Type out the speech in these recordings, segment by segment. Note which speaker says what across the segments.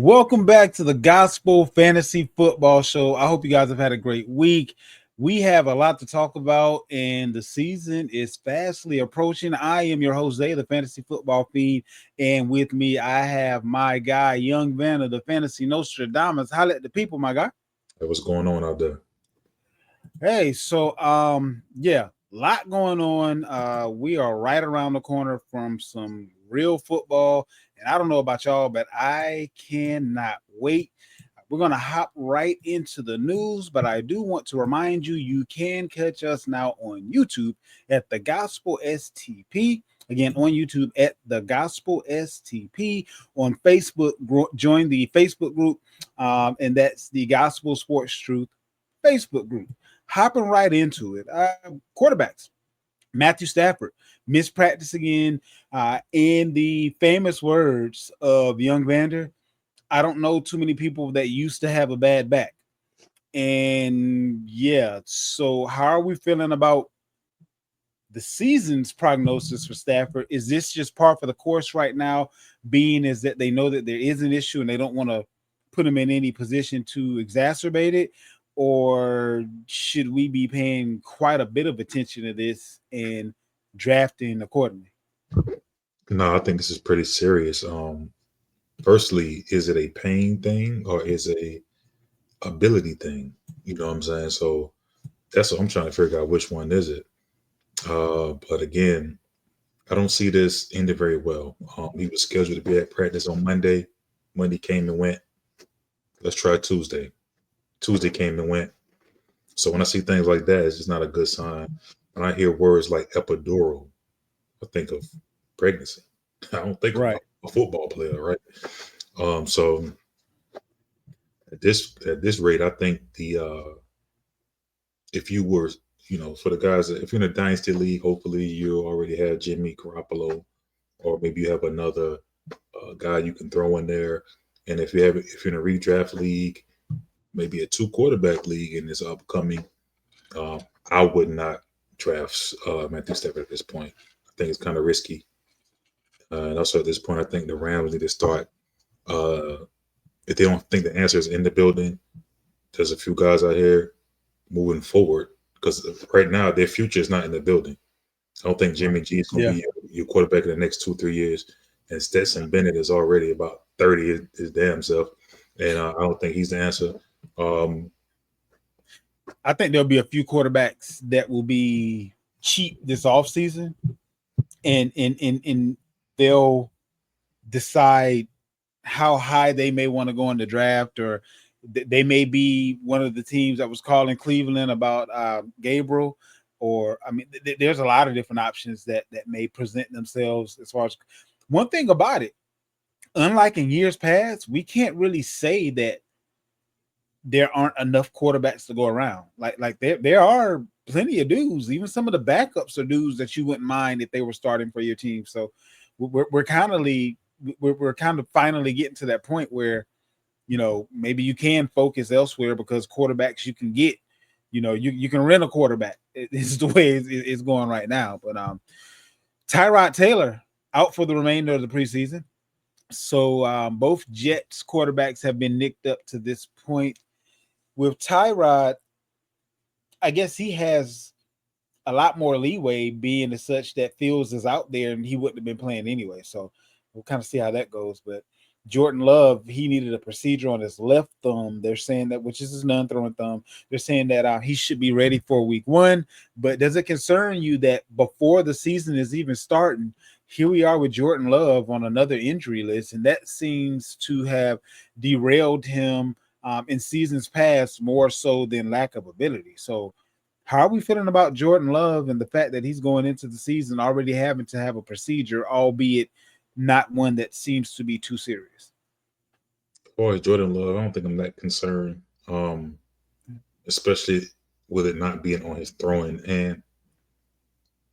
Speaker 1: Welcome back to the Gospel Fantasy Football Show. I hope you guys have had a great week. We have a lot to talk about, and the season is fastly approaching. I am your Jose, the Fantasy Football Fiend, and with me, I have my guy, Young Van of the Fantasy Nostradamus. Holla at the people, my guy.
Speaker 2: Hey, what's going on out there?
Speaker 1: Hey, yeah, lot going on. We are right around the corner from some real football, and I don't know about y'all, but I cannot wait. We're going to hop right into the news, but I do want to remind you you can catch us now on YouTube at the Gospel STP. Again, on YouTube at the Gospel STP. On Facebook, join the Facebook group, and that's the Gospel Sports Truth Facebook group. Hopping right into it. Quarterbacks. Matthew Stafford missed practice again. In the famous words of Young Vander, I don't know too many people that used to have a bad back. And yeah, so how are we feeling about the season's prognosis for Stafford? Is this just par for the course right now, being is that they know that there is an issue and they don't want to put him in any position to exacerbate it? Or should we be paying quite a bit of attention to this and drafting accordingly?
Speaker 2: No, I think this is pretty serious. Firstly, is it a pain thing or is it a ability thing? You know what I'm saying? So that's what I'm trying to figure out. Which one is it? But again, I don't see this ending very well. He was scheduled to be at practice on Monday. Monday came and went. Let's try Tuesday. Tuesday came and went. So when I see things like that, it's just not a good sign. When I hear words like epidural, I think of pregnancy. I don't think
Speaker 1: Right.
Speaker 2: about a football player, right? So at this rate, I think the if you were, for the guys if you're in a dynasty league, hopefully you already have Jimmy Garoppolo, or maybe you have another guy you can throw in there. And if you're in a redraft league, maybe a two quarterback league in this upcoming, uh, I would not draft Matthew Stafford at this point. I think it's kind of risky. And also at this point, I think the Rams need to start. Uh, if they don't think the answer is in the building, there's a few guys out here moving forward because right now their future is not in the building. I don't think Jimmy G is going to
Speaker 1: Yeah.
Speaker 2: be your quarterback in the next 2 3 years, and Stetson Bennett is already about 30 his damn self, and I don't think he's the answer. Um,
Speaker 1: I think there'll be a few quarterbacks that will be cheap this offseason, and they'll decide how high they may want to go in the draft, or they may be one of the teams that was calling Cleveland about Gabriel. Or I mean, there's a lot of different options that may present themselves. As far as one thing about it, unlike in years past, we can't really say that there aren't enough quarterbacks to go around. Like there are plenty of dudes. Even some of the backups are dudes that you wouldn't mind if they were starting for your team. So we're kind of we're kind of finally getting to that point where maybe you can focus elsewhere because quarterbacks you can get. You can rent a quarterback. It's the way it's going right now. But Tyrod Taylor out for the remainder of the preseason. So both Jets quarterbacks have been nicked up to this point. With Tyrod, I guess he has a lot more leeway being as such that Fields is out there and he wouldn't have been playing anyway. So we'll kind of see how that goes. But Jordan Love, he needed a procedure on his left thumb. They're saying that, which is his non-throwing thumb. They're saying that he should be ready for week 1. But does it concern you that before the season is even starting, here we are with Jordan Love on another injury list, and that seems to have derailed him in seasons past more so than lack of ability. So how are we feeling about Jordan Love and the fact that he's going into the season already having to have a procedure, albeit not one that seems to be too serious?
Speaker 2: as far as Jordan Love, I don't think I'm that concerned, especially with it not being on his throwing hand.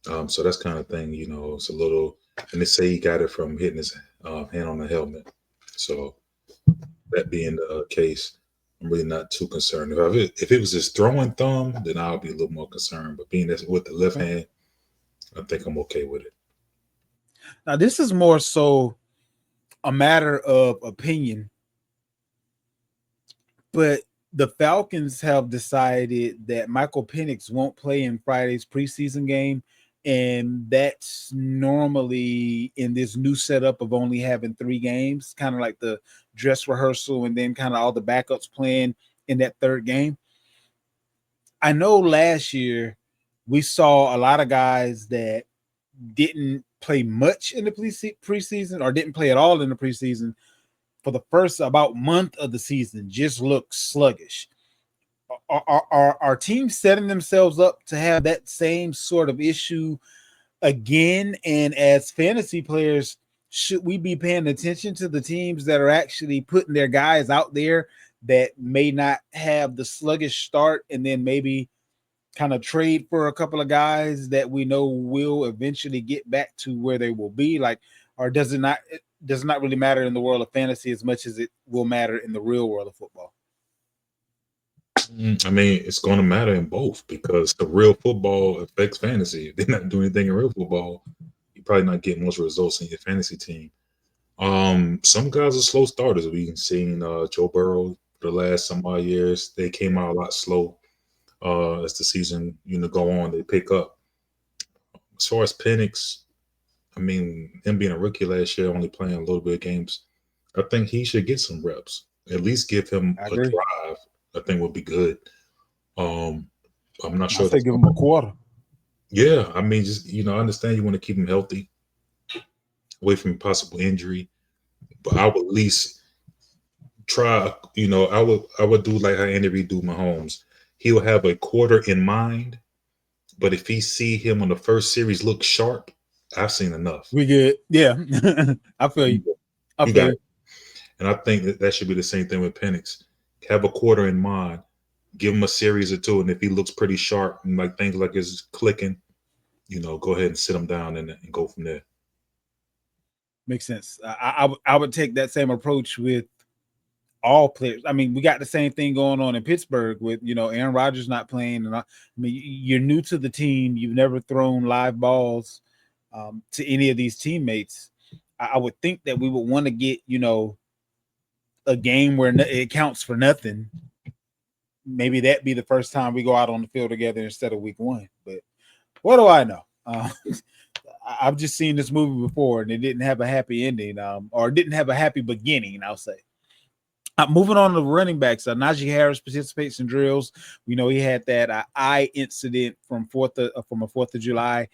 Speaker 2: So that's kind of thing, it's a little, and they say he got it from hitting his hand on the helmet. So that being the case, I'm really not too concerned. If it was his throwing thumb, then I'll be a little more concerned. But being that's with the left hand, I think I'm okay with it.
Speaker 1: Now, this is more so a matter of opinion But the Falcons have decided that Michael Penix won't play in Friday's preseason game. And that's normally in this new setup of only having 3 games, kind of like the dress rehearsal and then kind of all the backups playing in that third game. I know last year we saw a lot of guys that didn't play much in the preseason or didn't play at all in the preseason for the first about month of the season, just look sluggish. Are teams setting themselves up to have that same sort of issue again? And as fantasy players, should we be paying attention to the teams that are actually putting their guys out there that may not have the sluggish start and then maybe kind of trade for a couple of guys that we know will eventually get back to where they will be? Like, or does it not really matter in the world of fantasy as much as it will matter in the real world of football?
Speaker 2: I mean, it's going to matter in both because the real football affects fantasy. If they're not doing anything in real football, you're probably not getting much results in your fantasy team. Some guys are slow starters. We've seen Joe Burrow for the last some odd years. They came out a lot slow. As the season go on, they pick up. As far as Penix, I mean, him being a rookie last year, only playing a little bit of games, I think he should get some reps. At least give him a drive. I think would be good. I'm not sure.
Speaker 1: I say give him a quarter.
Speaker 2: Yeah, I mean, just I understand you want to keep him healthy, away from possible injury, but I would at least try. I would do like how Andy Reid do Mahomes. He'll have a quarter in mind, but if he see him on the first series look sharp, I've seen enough.
Speaker 1: We good. Yeah, I feel you. I feel you.
Speaker 2: And I think that should be the same thing with Penix. Have a quarter in mind, give him a series or two, and if he looks pretty sharp and like things like is clicking, go ahead and sit him down and go from there.
Speaker 1: Makes sense. I would take that same approach with all players. I mean, we got the same thing going on in Pittsburgh with Aaron Rodgers not playing, and I mean, you're new to the team. You've never thrown live balls to any of these teammates. I would think that we would want to get a game where it counts for nothing. Maybe that be the first time we go out on the field together instead of week 1. But what do I know? I've just seen this movie before, and it didn't have a happy ending, or didn't have a happy beginning, I'll say. Moving on to the running backs, Najee Harris participates in drills. We know he had that eye incident from a 4th of July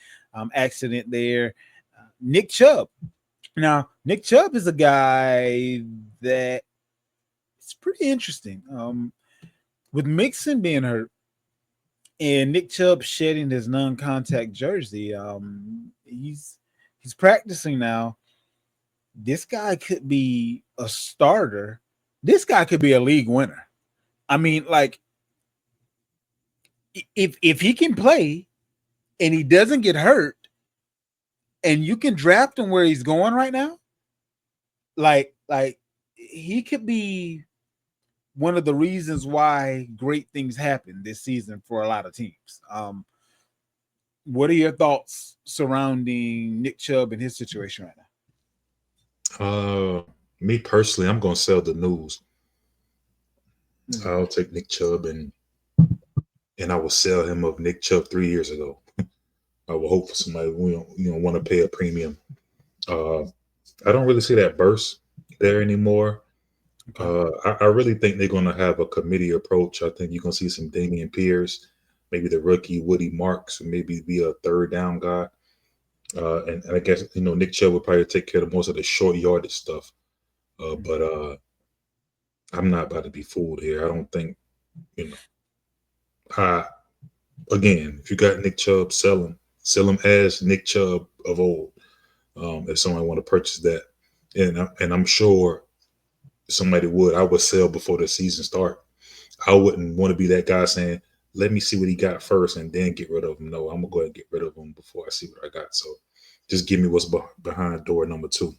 Speaker 1: accident there. Nick Chubb. Now, Nick Chubb is a guy that it's pretty interesting. With Mixon being hurt and Nick Chubb shedding his non-contact jersey, he's practicing now. This guy could be a starter. This guy could be a league winner. I mean, like, if he can play and he doesn't get hurt, and you can draft him where he's going right now, like he could be one of the reasons why great things happen this season for a lot of teams. What are your thoughts surrounding Nick Chubb and his situation right
Speaker 2: now? Me personally, I'm going to sell the news. Mm-hmm. I'll take Nick Chubb and I will sell him of Nick Chubb 3 years ago. I will hope for somebody who want to pay a premium. I don't really see that burst there anymore. I really think they're going to have a committee approach. I think you're going to see some Damian Pierce, maybe the rookie Woody Marks, and maybe be a third down guy. And I guess, Nick Chubb will probably take care of most of the short yardage stuff. But I'm not about to be fooled here. I don't think, again, if you got Nick Chubb, sell him as Nick Chubb of old. If somebody want to purchase that, and I'm sure somebody would. I would sell before the season start. I wouldn't want to be that guy saying, "Let me see what he got first and then get rid of him." No, I'm gonna go ahead and get rid of him before I see what I got. So, just give me what's behind door number 2.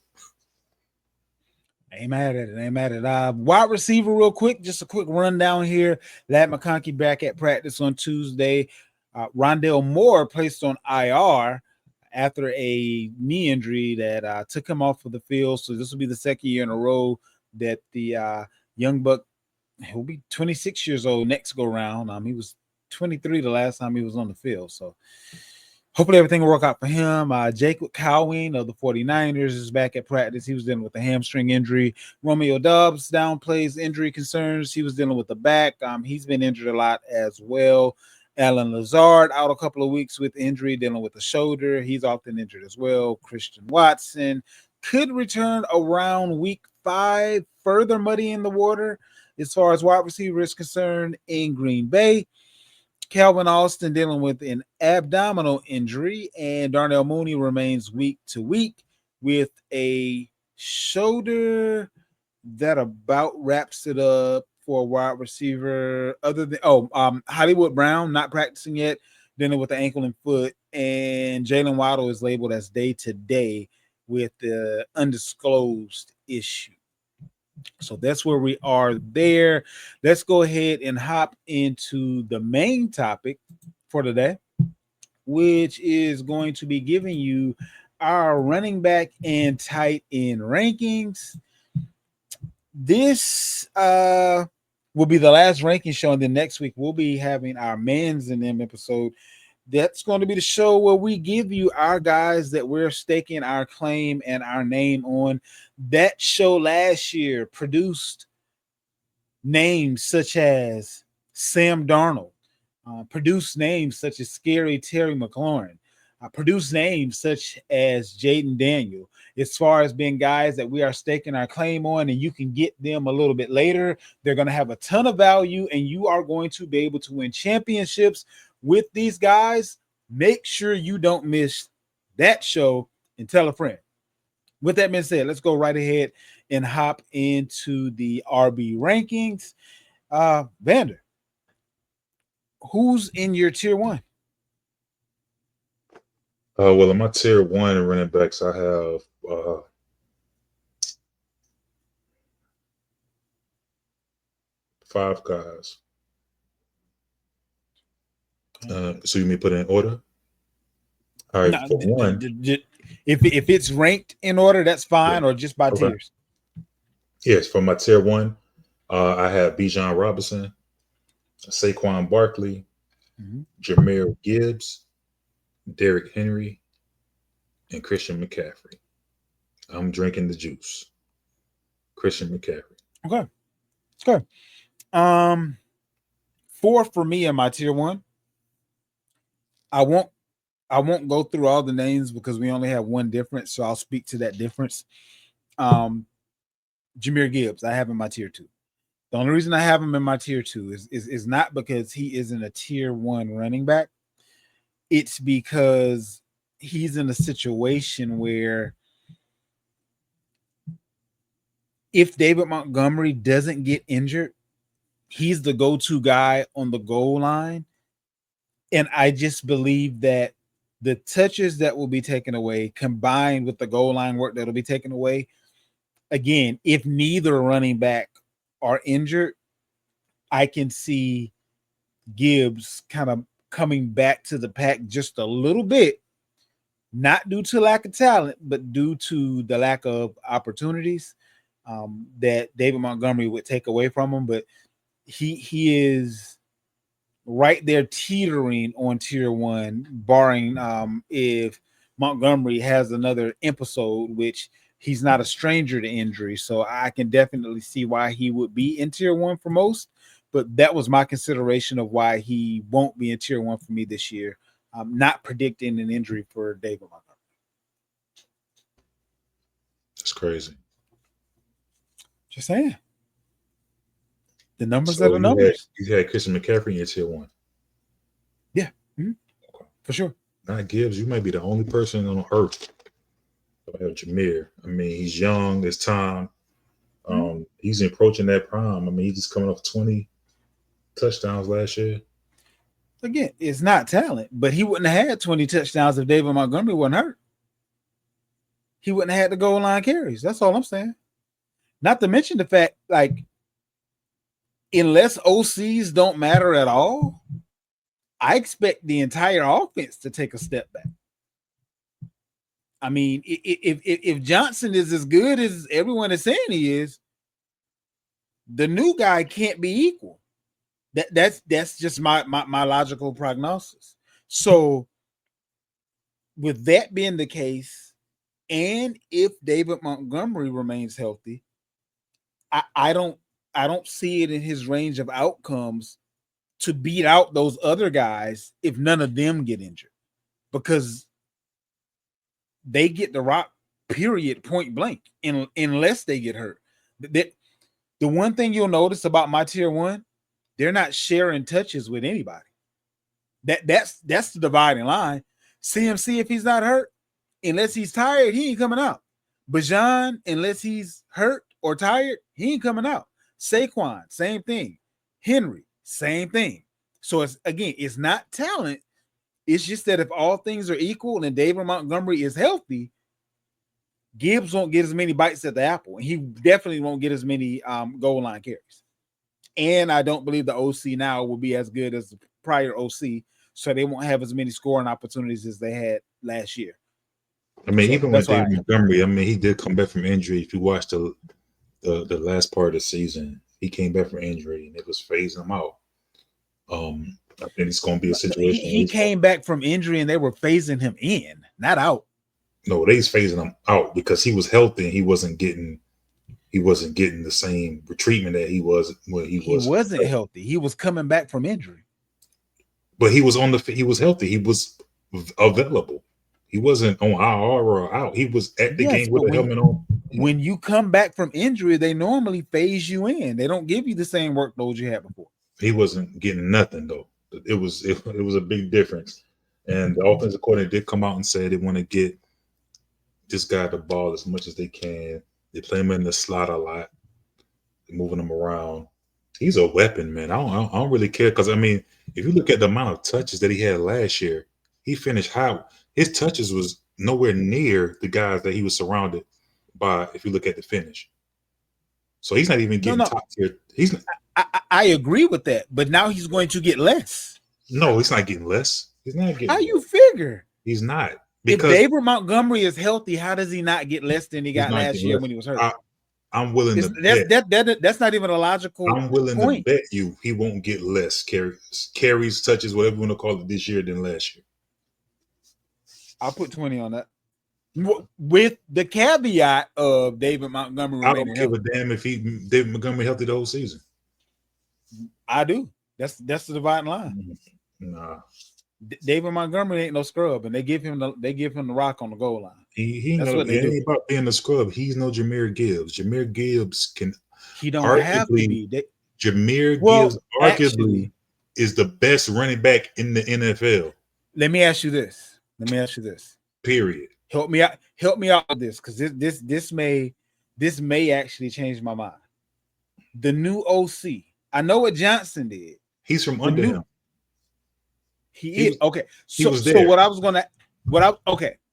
Speaker 1: Ain't mad at it. Wide receiver, real quick, just a quick rundown here. Ladd McConkey back at practice on Tuesday. Rondale Moore placed on IR after a knee injury that took him off of the field. So this will be the second year in a row that the young buck he'll be 26 years old next go round. He was 23 the last time he was on the field. So hopefully everything will work out for him. Jacob Cowing of the 49ers is back at practice. He was dealing with a hamstring injury. Romeo Doubs downplays injury concerns. He was dealing with the back. He's been injured a lot as well. Alan Lazard out a couple of weeks with injury, dealing with the shoulder. He's often injured as well. Christian Watson could return around week 5, further muddying the water as far as wide receiver is concerned in Green Bay. Calvin Austin dealing with an abdominal injury, and Darnell Mooney remains week to week with a shoulder that about wraps it up for a wide receiver. Other than Hollywood Brown not practicing yet, dealing with the ankle and foot, and Jalen Waddle is labeled as day to day with the undisclosed issue. So that's where we are there. Let's go ahead and hop into the main topic for today, which is going to be giving you our running back and tight end rankings. This will be the last ranking show, and then next week we'll be having our Mans and Them episode. That's going to be the show where we give you our guys that we're staking our claim and our name on. That show last year produced names such as Sam Darnold, produced names such as Scary Terry McLaurin, produced names such as Jaden Daniel. As far as being guys that we are staking our claim on, and you can get them a little bit later, they're going to have a ton of value, and you are going to be able to win championships with these guys. Make sure you don't miss that show and tell a friend. With that being said, let's go right ahead and hop into the RB rankings. Vander, who's in your tier 1?
Speaker 2: Well, in my tier 1 running backs, I have 5 guys. So you may put it in order? All right,
Speaker 1: No,
Speaker 2: for one.
Speaker 1: If it's ranked in order, that's fine, or just by tiers.
Speaker 2: Yes, for my tier 1, I have Bijan Robinson, Saquon Barkley, Jahmyr Gibbs, Derrick Henry, and Christian McCaffrey. I'm drinking the juice. Christian McCaffrey.
Speaker 1: Okay. It's good. 4 for me in my tier 1. I won't go through all the names because we only have one difference, so I'll speak to that difference. Jahmyr Gibbs, I have in my tier 2. The only reason I have him in my tier 2 is not because he isn't a tier 1 running back. It's because he's in a situation where if David Montgomery doesn't get injured, he's the go-to guy on the goal line. And I just believe that the touches that will be taken away, combined with the goal line work that will be taken away, again, if neither running back are injured, I can see Gibbs kind of coming back to the pack just a little bit, not due to lack of talent, but due to the lack of opportunities that David Montgomery would take away from him. But he is right there teetering on tier 1, barring if Montgomery has another episode, which he's not a stranger to injury. So I can definitely see why he would be in tier 1 for most. But that was my consideration of why he won't be in tier 1 for me this year. I'm not predicting an injury for David Montgomery.
Speaker 2: That's crazy.
Speaker 1: Just saying. The numbers are the numbers.
Speaker 2: You had Christian McCaffrey in your tier 1.
Speaker 1: Yeah. Okay. For sure.
Speaker 2: Not Gibbs. You might be the only person on earth that have Jahmyr. I mean, he's young. It's time. He's approaching that prime. I mean, he's just coming off 20 touchdowns last year.
Speaker 1: Again, it's not talent, but he wouldn't have had 20 touchdowns if David Montgomery wasn't hurt. He wouldn't have had the goal line carries. That's all I'm saying. Not to mention the fact, like, unless OCs don't matter at all, I expect the entire offense to take a step back. I mean, if Johnson is as good as everyone is saying he is, the new guy can't be equal. That's just my logical prognosis. So with that being the case, and if David Montgomery remains healthy, I don't see it in his range of outcomes to beat out those other guys if none of them get injured, because they get the rock, period, point blank, unless they get hurt. The one thing you'll notice about my tier one, they're not sharing touches with anybody. That's the dividing line. CMC, if he's not hurt, unless he's tired, he ain't coming out. Bijan, unless he's hurt or tired, he ain't coming out. Saquon, same thing. Henry, same thing. So it's not talent. It's just that if all things are equal and David Montgomery is healthy, Gibbs won't get as many bites at the apple, and he definitely won't get as many goal line carries. And I don't believe the OC now will be as good as the prior OC, so they won't have as many scoring opportunities as they had last year.
Speaker 2: I mean, even with David Montgomery, I mean, he did come back from injury. If you watch the last part of the season, he came back from injury, and it was phasing him out. I think it's going to be a situation.
Speaker 1: He came back from injury, and they were phasing him in, not out.
Speaker 2: No, they was phasing him out because he was healthy and he wasn't getting the same treatment that he was when he was.
Speaker 1: He wasn't healthy. He was coming back from injury.
Speaker 2: But he was he was healthy. He was available. He wasn't on IR or out. He was at the game with the helmet on.
Speaker 1: When you come back from injury, they normally phase you in. They don't give you the same workload you had before.
Speaker 2: He wasn't getting nothing though. It was a big difference. And the offensive coordinator did come out and say they want to get this guy the ball as much as they can. They play him in the slot a lot. They're moving him around. He's a weapon, man. I don't really care because, I mean, if you look at the amount of touches that he had last year, he finished high. His touches was nowhere near the guys that he was surrounded by if you look at the finish. So he's not even getting top tier. He's not.
Speaker 1: I agree with that, but now he's going to get less.
Speaker 2: No, he's not getting less. He's not getting
Speaker 1: How
Speaker 2: less.
Speaker 1: You figure?
Speaker 2: He's not.
Speaker 1: Because if David Montgomery is healthy, how does he not get less than he got last year when he was hurt?
Speaker 2: I'm willing to bet.
Speaker 1: That's not even a logical
Speaker 2: I'm willing
Speaker 1: point.
Speaker 2: to bet you he won't get less carries, touches, whatever you want to call it, this year than last year.
Speaker 1: I'll put 20 on that. With the caveat of David Montgomery.
Speaker 2: I don't give a damn if David Montgomery healthy the whole season.
Speaker 1: I do. That's the dividing line.
Speaker 2: Nah.
Speaker 1: David Montgomery ain't no scrub, and they give him the rock on the goal line.
Speaker 2: He ain't about being a scrub. He's no Jahmyr Gibbs. Jahmyr Gibbs can.
Speaker 1: He don't have to be.
Speaker 2: Jahmyr Gibbs arguably is the best running back in the NFL.
Speaker 1: Let me ask you this.
Speaker 2: Period.
Speaker 1: Help me out with this, because this may actually change my mind. The new OC. I know what Johnson did.
Speaker 2: He's from under him.
Speaker 1: He is okay. So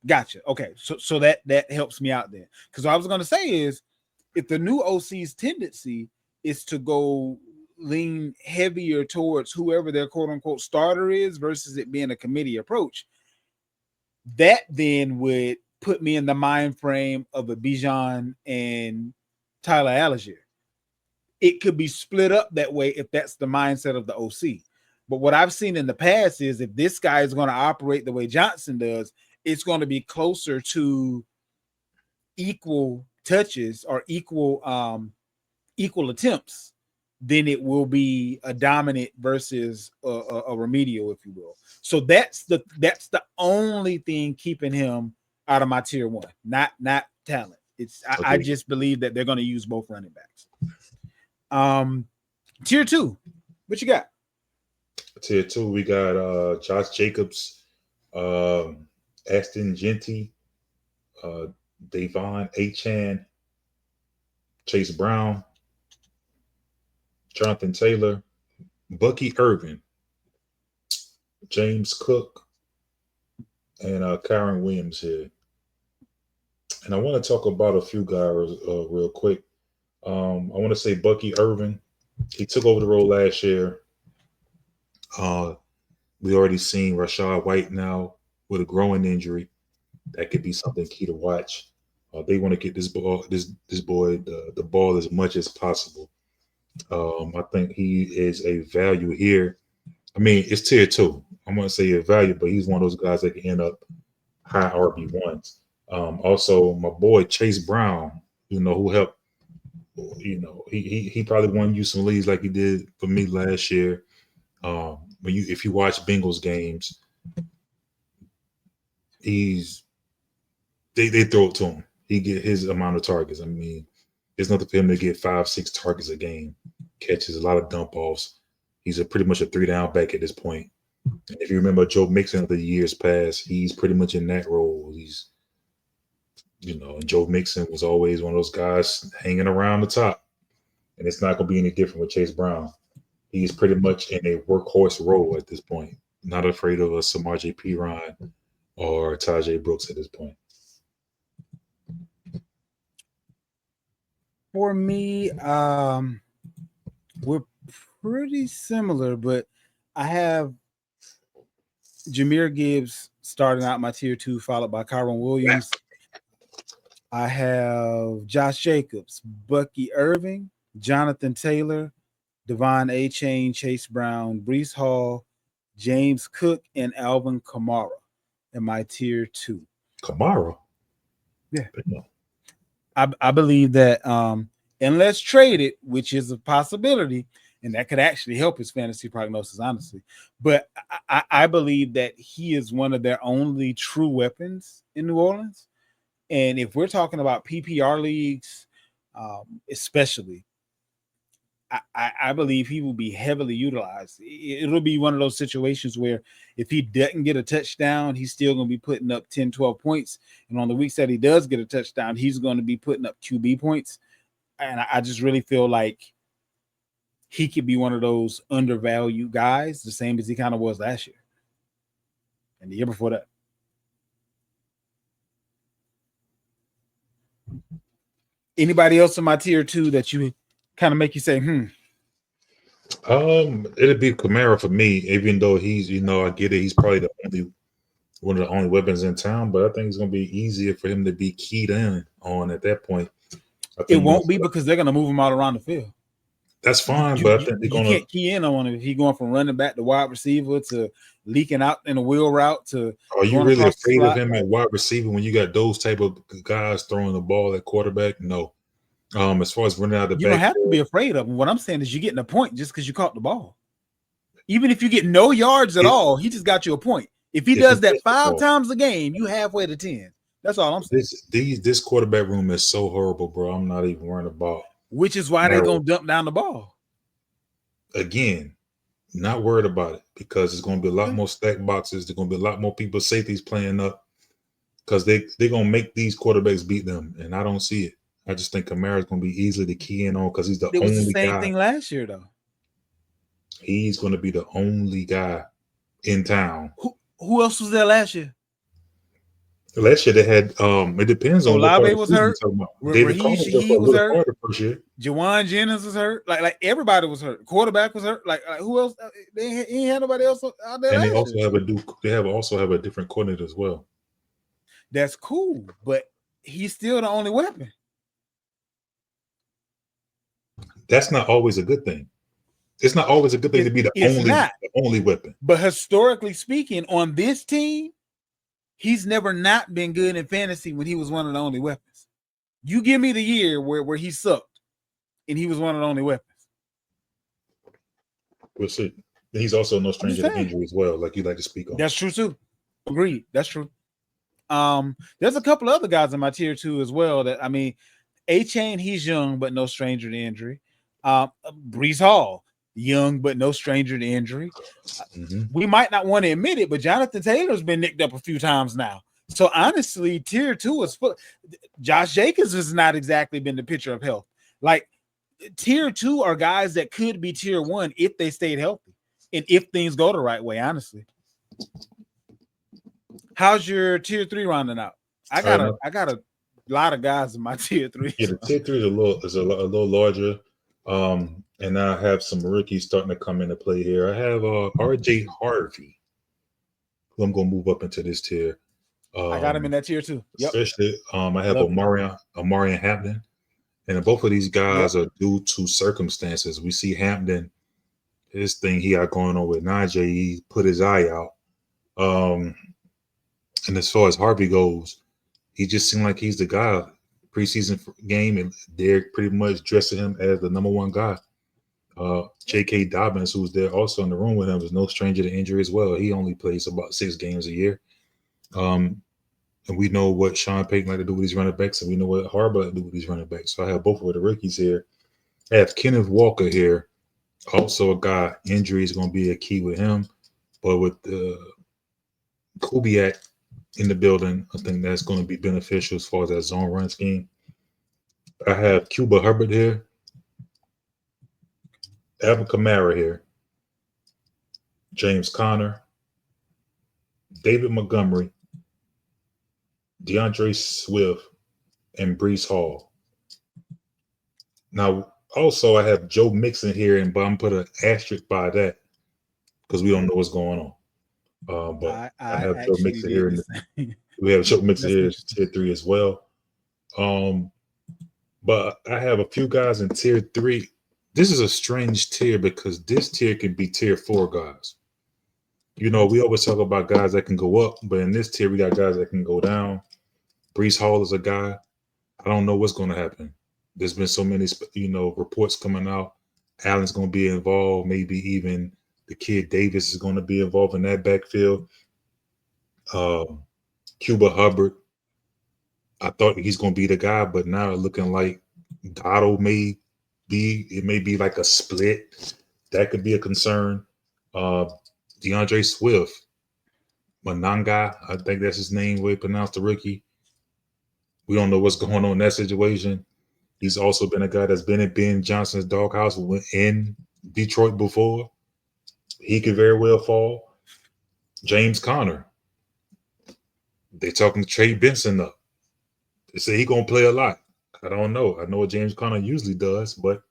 Speaker 1: gotcha. Okay, so that helps me out there, because what I was gonna say is, if the new OC's tendency is to go lean heavier towards whoever their quote unquote starter is versus it being a committee approach, that then would put me in the mind frame of a Bijan and Tyler Algier. It could be split up that way if that's the mindset of the OC. But what I've seen in the past is, if this guy is going to operate the way Johnson does, it's going to be closer to equal touches or equal attempts than it will be a dominant versus a remedial, if you will. So that's the only thing keeping him out of my tier one, not talent. It's okay. I just believe that they're going to use both running backs. Tier two, what you got?
Speaker 2: Tier two, we got Josh Jacobs, Ashton Jeanty, Devon Achane, Chase Brown, Jonathan Taylor, Bucky Irvin, James Cook, and Kyron Williams here. And I want to talk about a few guys real quick. I want to say Bucky Irvin. He took over the role last year. We already seen Rachaad White now with a growing injury. That could be something key to watch. They want to get this boy the ball as much as possible. I think he is a value here. I mean, it's tier 2. I'm gonna say a value, but he's one of those guys that can end up high RB1s. Also, my boy Chase Brown, who helped. He probably won you some leads like he did for me last year. If you watch Bengals games, they throw it to him. He get his amount of targets. I mean, there's nothing for him to get 5-6 targets a game. Catches a lot of dump offs. He's pretty much a 3-down back at this point. And if you remember Joe Mixon of the years past, he's pretty much in that role. He's, and Joe Mixon was always one of those guys hanging around the top. And it's not going to be any different with Chase Brown. He's pretty much in a workhorse role at this point. Not afraid of a Samaje Perine or Tajay Brooks at this point.
Speaker 1: For me, we're pretty similar, but I have Jahmyr Gibbs starting out my tier 2, followed by Kyron Williams. I have Josh Jacobs, Bucky Irving, Jonathan Taylor, Devon Achane, Chase Brown, Breece Hall, James Cook, and Alvin Kamara in my tier 2.
Speaker 2: Kamara?
Speaker 1: Yeah. I believe that unless traded, which is a possibility, and that could actually help his fantasy prognosis, honestly. But I believe that he is one of their only true weapons in New Orleans. And if we're talking about PPR leagues, especially, I believe he will be heavily utilized. It'll be one of those situations where if he doesn't get a touchdown, he's still going to be putting up 10, 12 points. And on the weeks that he does get a touchdown, he's going to be putting up QB points. And I just really feel like he could be one of those undervalued guys, the same as he kind of was last year and the year before that. Anybody else in my tier 2 that you kind of make you say,
Speaker 2: It'd be Kamara for me, even though he's, I get it. He's probably one of the only weapons in town, but I think it's going to be easier for him to be keyed in on at that point.
Speaker 1: It won't be because they're going to move him all around the field.
Speaker 2: That's fine, but I think they're going to.
Speaker 1: You can't key in on him if he's going from running back to wide receiver to leaking out in a wheel route to.
Speaker 2: Are you really afraid of him at wide receiver when you got those type of guys throwing the ball at quarterback? No. As far as running out of the back,
Speaker 1: you don't have to be afraid of him. What I'm saying is you're getting a point just because you caught the ball. Even if you get no yards at all, he just got you a point. If he does that 5 times a game, you halfway to 10. That's all I'm saying.
Speaker 2: This quarterback room is so horrible, bro. I'm not even worrying about.
Speaker 1: Which is why they're going to dump down the ball.
Speaker 2: Again, not worried about it because it's going to be a lot more stack boxes. There's going to be a lot more people, safeties playing up because they're going to make these quarterbacks beat them, and I don't see it. I just think Kamara's going to be easy to key in on because he's the only guy. It was the same
Speaker 1: thing last year, though.
Speaker 2: He's going to be the only guy in town.
Speaker 1: Who else was there last year?
Speaker 2: Last year they had it depends on
Speaker 1: Olave was hurt.
Speaker 2: David Cohen was hurt.
Speaker 1: Jawan Jennings was hurt. Like everybody was hurt. Quarterback was hurt. Like who else? They ain't had nobody else out there.
Speaker 2: And they also have a different coordinator as well.
Speaker 1: That's cool, but he's still the only weapon.
Speaker 2: That's not always a good thing. It's not always a good thing to be the only weapon.
Speaker 1: But historically speaking, on this team, he's never not been good in fantasy when he was one of the only weapons. You give me the year where he sucked and he was one of the only weapons.
Speaker 2: We'll see. He's also no stranger to injury as well, like you like to speak on.
Speaker 1: That's true too. Agreed. That's true. There's a couple other guys in my tier 2 as well that, I mean, Achane, he's young, but no stranger to injury. Breece Hall, young, but no stranger to injury. We might not want to admit it, but Jonathan Taylor's been nicked up a few times now. So honestly, tier 2 is full. Josh Jacobs has not exactly been the picture of health. Like tier 2 are guys that could be tier 1 if they stayed healthy and if things go the right way, honestly. How's your tier 3 rounding out? I got a lot of guys in my tier 3.
Speaker 2: Yeah, the tier 3 is a little larger. And I have some rookies starting to come into play here. I have RJ Harvey, who I'm going to move up into this tier.
Speaker 1: I got him in that tier too.
Speaker 2: Yep. Especially, I have Omarion Hampton And both of these guys are due to circumstances. We see Hampton, his thing he got going on with Najee, he put his eye out. And as far as Harvey goes, he just seemed like he's the guy. Preseason game, and they're pretty much dressing him as the number one guy. J.K. Dobbins, who's there also in the room with him, is no stranger to injury as well. He only plays about 6 games a year. And we know what Sean Payton like to do with these running backs, and we know what Harbaugh like to do with these running backs. So I have both of the rookies here. I have Kenneth Walker here, also a guy. Injury is going to be a key with him, but with Kubiak in the building, I think that's going to be beneficial as far as that zone run scheme. I have Cuba Hubbard here, Alvin Kamara here, James Conner, David Montgomery, DeAndre Swift, and Breece Hall. Now, also, I have Joe Mixon here, but I'm put an asterisk by that because we don't know what's going on. But I have Joe Mixon here. We have Joe Mixon here tier 3 as well. But I have a few guys in tier 3. This is a strange tier because this tier can be tier 4 guys. You know, we always talk about guys that can go up, but in this tier, we got guys that can go down. Breece Hall is a guy. I don't know what's going to happen. There's been so many, reports coming out. Allen's going to be involved. Maybe even the kid Davis is going to be involved in that backfield. Cuba Hubbard. I thought he's going to be the guy, but now looking like Dotto may be like a split. That could be a concern. DeAndre Swift, Mananga, I think that's his name, way pronounced the rookie. We don't know what's going on in that situation. He's also been a guy that's been in Ben Johnson's doghouse in Detroit before. He could very well fall. James Conner. They talking to Trey Benson up. They say he's going to play a lot. I don't know. I know what James Conner usually does, but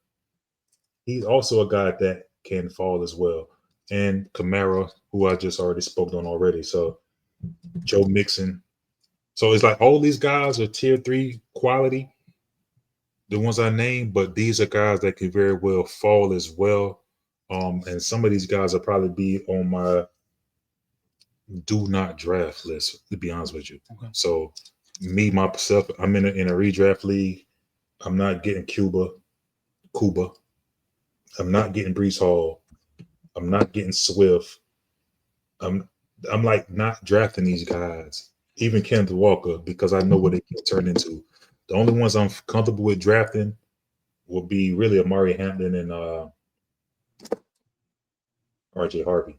Speaker 2: he's also a guy that can fall as well. And Kamara, who I just already spoke on already. So Joe Mixon. So it's like all these guys are tier 3 quality, the ones I named, but these are guys that can very well fall as well. And some of these guys will probably be on my do not draft list, to be honest with you. Okay. So me, myself, I'm in a redraft league. I'm not getting Cuba. I'm not getting Breece Hall. I'm not getting Swift. I'm like not drafting these guys, even Kenneth Walker, because I know what they can turn into. The only ones I'm comfortable with drafting will be really Amari Hampton and RJ Harvey.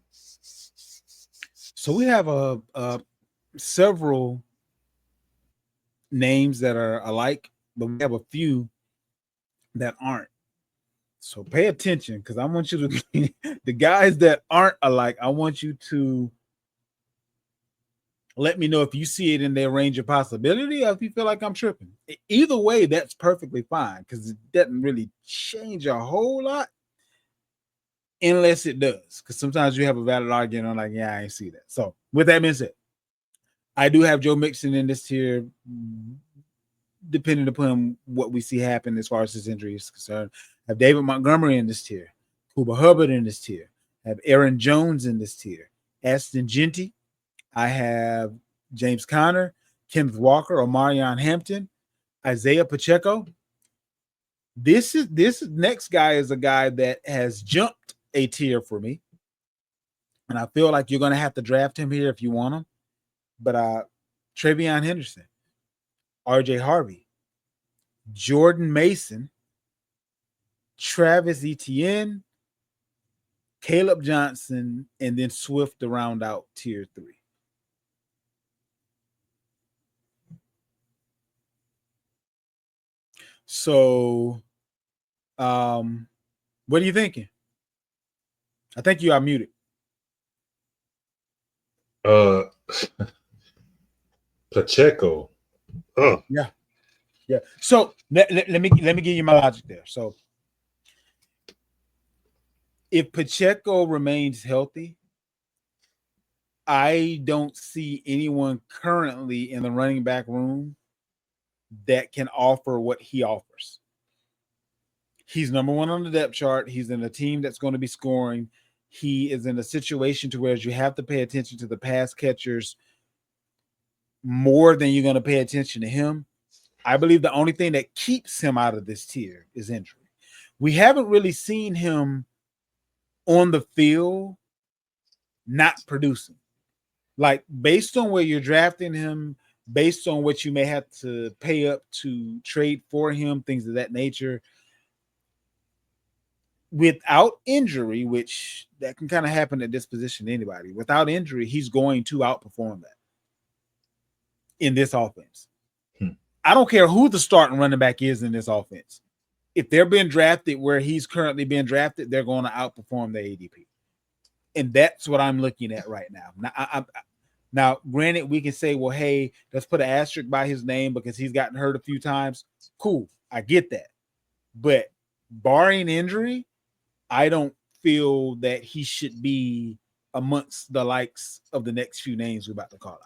Speaker 1: So we have several names that are alike, but we have a few that aren't. So pay attention, because I want you to the guys that aren't alike, I want you to let me know if you see it in their range of possibility or if you feel like I'm tripping. Either way, that's perfectly fine, because it doesn't really change a whole lot unless it does. Because sometimes you have a valid argument. I'm like, yeah, I ain't see that. So with that being said, I do have Joe Mixon in this tier, depending upon what we see happen as far as his injury is concerned. I have David Montgomery in this tier, Cuba Hubbard in this tier, I have Aaron Jones in this tier, Ashton Jeanty, I have James Conner, Kenneth Walker, Omarion Hampton, Isaiah Pacheco. This next guy is a guy that has jumped a tier for me, and I feel like you're going to have to draft him here if you want him. But Travion Henderson, RJ Harvey, Jordan Mason, Travis Etienne, Caleb Johnson, and then Swift to round out tier 3. So, what are you thinking? I think you are muted.
Speaker 2: Pacheco. Oh.
Speaker 1: Yeah. So let me give you my logic there. So if Pacheco remains healthy, I don't see anyone currently in the running back room that can offer what he offers. He's number one on the depth chart. He's in a team that's going to be scoring. He is in a situation to where you have to pay attention to the pass catchers more than you're going to pay attention to him. I believe the only thing that keeps him out of this tier is injury. We haven't really seen him on the field not producing. Like, based on where you're drafting him, based on what you may have to pay up to trade for him, things of that nature, without injury, which that can kind of happen at this position to anybody, without injury, he's going to outperform that in this offense. I don't care who the starting running back is in this offense. If they're being drafted where he's currently being drafted, they're going to outperform the ADP. And that's what I'm looking at right now. Now, granted, we can say, well, hey, let's put an asterisk by his name because he's gotten hurt a few times. Cool. I get that. But barring injury, I don't feel that he should be amongst the likes of the next few names we're about to call out.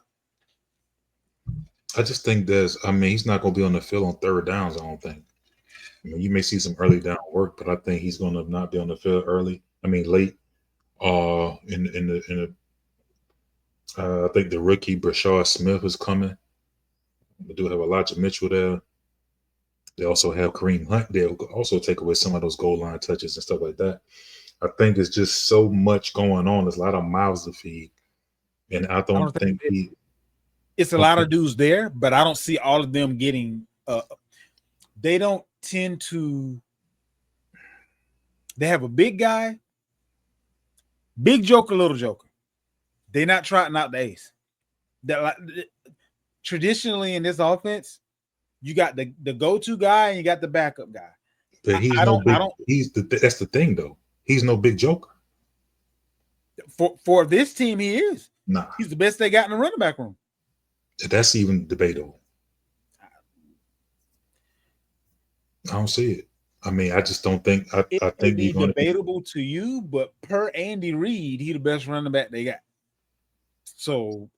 Speaker 2: I just think he's not going to be on the field on third downs, I don't think. I mean, you may see some early down work, but I think he's going to not be on the field late. I think the rookie Brashard Smith is coming. We do have Elijah Mitchell there. They also have Kareem Hunt. They'll also take away some of those goal line touches and stuff like that. I think it's just so much going on. There's a lot of mouths to feed. And I don't think
Speaker 1: it's a lot of dudes there, but I don't see all of them getting they don't tend to. They have a big guy, big joker, little joker. They're not trotting out the ace. Traditionally in this offense, you got the go-to guy and you got the backup guy.
Speaker 2: But that's the thing though. He's no big joker.
Speaker 1: For this team, he is.
Speaker 2: Nah.
Speaker 1: He's the best they got in the running back room.
Speaker 2: That's even debatable. I don't see it. I mean, I just don't think. I think
Speaker 1: it's debatable to you, but per Andy Reid, he the best running back they got. So